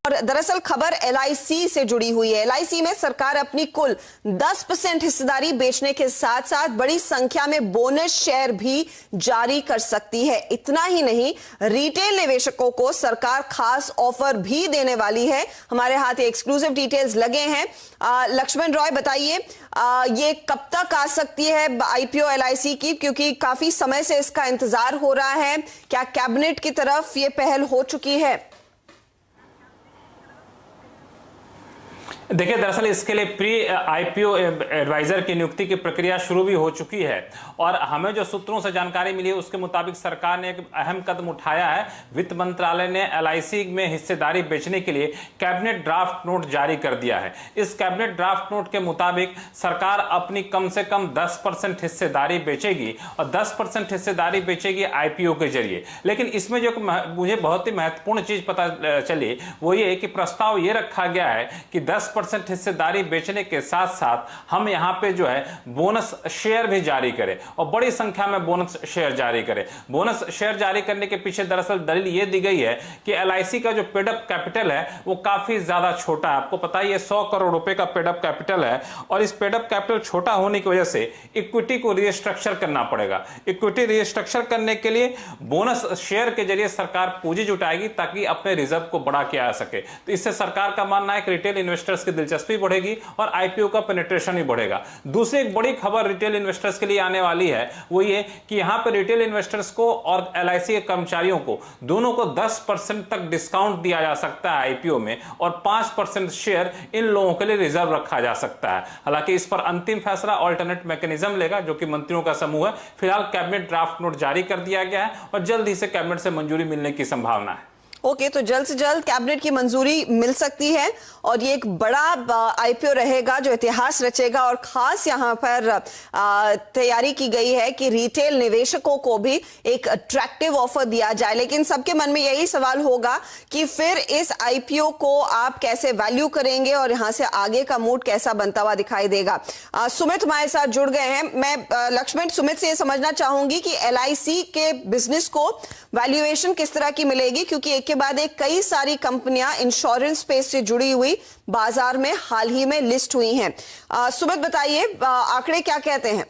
और दरअसल खबर LIC से जुड़ी हुई है। LIC में सरकार अपनी कुल 10% हिस्सेदारी बेचने के साथ साथ बड़ी संख्या में बोनस शेयर भी जारी कर सकती है। इतना ही नहीं, रिटेल निवेशकों को सरकार खास ऑफर भी देने वाली है। हमारे हाथ एक्सक्लूसिव डिटेल्स लगे हैं। लक्ष्मण रॉय, बताइए ये कब तक आ सकती है IPO LIC की, क्योंकि काफी समय से इसका इंतजार हो रहा है। क्या कैबिनेट की तरफ ये पहल हो चुकी है? देखिए, दरअसल इसके लिए प्री IPO एडवाइजर की नियुक्ति की प्रक्रिया शुरू भी हो चुकी है और हमें जो सूत्रों से जानकारी मिली है उसके मुताबिक सरकार ने एक अहम कदम उठाया है। वित्त मंत्रालय ने LIC में हिस्सेदारी बेचने के लिए कैबिनेट ड्राफ्ट नोट जारी कर दिया है। इस कैबिनेट ड्राफ्ट नोट के मुताबिक सरकार अपनी कम से कम 10% हिस्सेदारी बेचेगी और 10% हिस्सेदारी बेचेगी IPO के जरिए। लेकिन इसमें जो मुझे बहुत ही महत्वपूर्ण चीज पता चली वो ये कि प्रस्ताव ये रखा गया है कि 10% हिस्सेदारी बेचने के साथ साथ हम यहां पे जो है बोनस शेयर भी जारी करें और बड़ी संख्या में बोनस शेयर जारी करें। बोनस शेयर जारी करने के पीछे दरअसल दलील ये दी गई है कि LIC का जो पेड अप कैपिटल है वो काफी ज्यादा छोटा है। आपको पता है ये 100 करोड़ रुपए का पेड अप कैपिटल है और इस पेड अप कैपिटल छोटा होने की वजह से इक्विटी को रीस्ट्रक्चर करना पड़ेगा। इक्विटी रीस्ट्रक्चर करने के लिए बोनस शेयर के जरिए सरकार पूंजी जुटाएगी ताकि अपने रिजर्व को बढ़ा के आ सके। तो इससे सरकार का मानना है कि रिटेल इन्वेस्टर्स की दिलचस्पी बढ़ेगी और IPO का पेनिट्रेशन भी बढ़ेगा। दूसरी एक बड़ी खबर रिटेल इन्वेस्टर्स के लिए आने वाली है वो ये कि यहां पर रिटेल इन्वेस्टर्स को और LIC के कर्मचारियों को दोनों को 10% तक डिस्काउंट दिया जा सकता है IPO में और 5% शेयर इन लोगों के लिए रिजर्व रखा जा सकता है। हालांकि इस पर अंतिम फैसला ऑल्टरनेट मैकेनिज्म लेगा जो कि मंत्रियों का समूह है। फिलहाल कैबिनेट ड्राफ्ट नोट जारी कर दिया गया है और जल्द ही से कैबिनेट से मंजूरी मिलने की संभावना है। ओके, तो जल्द से जल्द कैबिनेट की मंजूरी मिल सकती है और ये एक बड़ा IPO रहेगा जो इतिहास रचेगा। और खास यहाँ पर तैयारी की गई है कि रिटेल निवेशकों को भी एक अट्रैक्टिव ऑफर दिया जाए। लेकिन सबके मन में यही सवाल होगा कि फिर इस IPO को आप कैसे वैल्यू करेंगे और यहाँ से आगे का मूड कैसा बनता हुआ दिखाई देगा। सुमित हमारे साथ जुड़ गए हैं। मैं लक्ष्मण, सुमित से ये समझना चाहूंगी कि LIC के बिजनेस को वैल्यूएशन किस तरह की मिलेगी, क्योंकि एक के बाद एक कई सारी कंपनियां इंश्योरेंस स्पेस से जुड़ी हुई बाजार में हाल ही में लिस्ट हुई हैं। सुमित, बताइए आंकड़े क्या कहते हैं?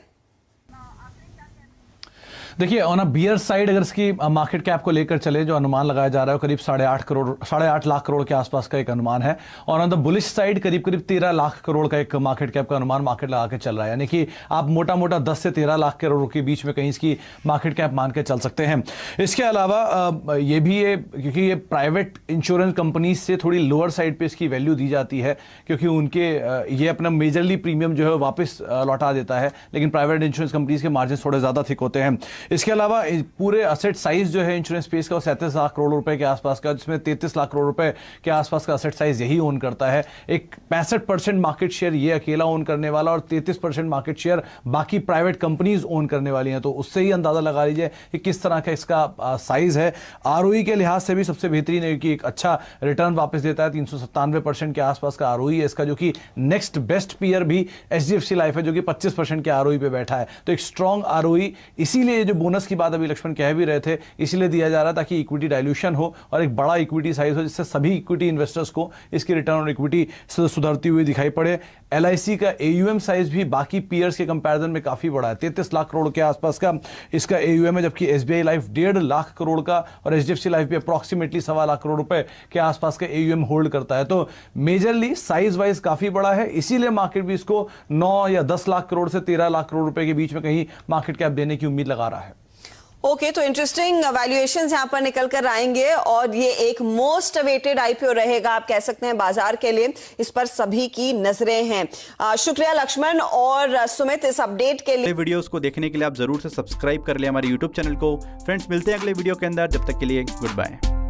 देखिए, ऑन अ बियर साइड अगर इसकी मार्केट कैप को लेकर चले, जो अनुमान लगाया जा रहा है करीब 8.5 लाख करोड़ के आसपास का एक अनुमान है और ऑन द बुलिश साइड करीब 13 लाख करोड़ का एक मार्केट कैप का अनुमान मार्केट लगा के चल रहा है। यानी कि आप मोटा मोटा 10 से 13 लाख करोड़ के बीच में कहीं इसकी मार्केट कैप मान के चल सकते हैं। इसके अलावा ये भी है क्योंकि ये प्राइवेट इंश्योरेंस कंपनी से थोड़ी लोअर साइड पर इसकी वैल्यू दी जाती है क्योंकि उनके ये अपना मेजरली प्रीमियम जो है वापस लौटा देता है, लेकिन प्राइवेट इंश्योरेंस कंपनीज के मार्जिन थोड़े ज्यादा थिक होते हैं। इसके अलावा पूरे असेट साइज जो है इंश्योरेंस स्पेस का 37 लाख करोड़ रुपए के आसपास का, जिसमें 33 लाख करोड़ रुपए के आसपास का असेट साइज यही ओन करता है। एक 65% मार्केट शेयर ये अकेला ओन करने वाला और 33% मार्केट शेयर बाकी प्राइवेट कंपनीज ओन करने वाली हैं। तो उससे ही अंदाजा लगा लीजिए कि किस तरह का इसका साइज है। ROE के लिहाज से भी सबसे बेहतरीन है कि एक अच्छा रिटर्न वापस देता है। 397% के आसपास का ROE है इसका, जो कि नेक्स्ट बेस्ट पीयर भी HDFC लाइफ है जो कि 25% के ROE पे बैठा है। तो एक स्ट्रॉन्ग ROE, इसीलिए जो बोनस की बात अभी लक्ष्मण कह भी रहे थे, इसलिए दिया जा रहा ताकि इक्विटी डाइल्यूशन हो और एक बड़ा इक्विटी साइज हो जिससे सभी इक्विटी इन्वेस्टर्स को इसकी रिटर्न और इक्विटी सुधरती हुई दिखाई पड़े। LIC का AUM साइज भी बाकी पीयर्स के कंपैरिजन में काफी बड़ा है। 33 लाख करोड़ के आसपास का इसका AUM है, जबकि SBI लाइफ 1.5 लाख करोड़ का और HDFC लाइफ भी अप्रॉक्सीमेटली 1.25 लाख करोड़ रुपए के आसपास का AUM होल्ड करता है। तो मेजरली साइज वाइज काफी बड़ा है, इसीलिए मार्केट भी इसको 9 या 10 लाख करोड़ से 13 लाख करोड़ रुपए के बीच में कहीं मार्केट कैप देने की उम्मीद लगा रहा है। ओके, तो इंटरेस्टिंग वैल्यूएशंस यहां पर निकल कर आएंगे और ये एक मोस्ट अवेटेड IPO रहेगा, आप कह सकते हैं बाजार के लिए। इस पर सभी की नजरें हैं। शुक्रिया लक्ष्मण और सुमित इस अपडेट के लिए। वीडियोस को देखने के लिए आप जरूर से सब्सक्राइब कर ले हमारे YouTube चैनल को। फ्रेंड्स, मिलते हैं अगले वीडियो के अंदर, जब तक के लिए गुड बाय।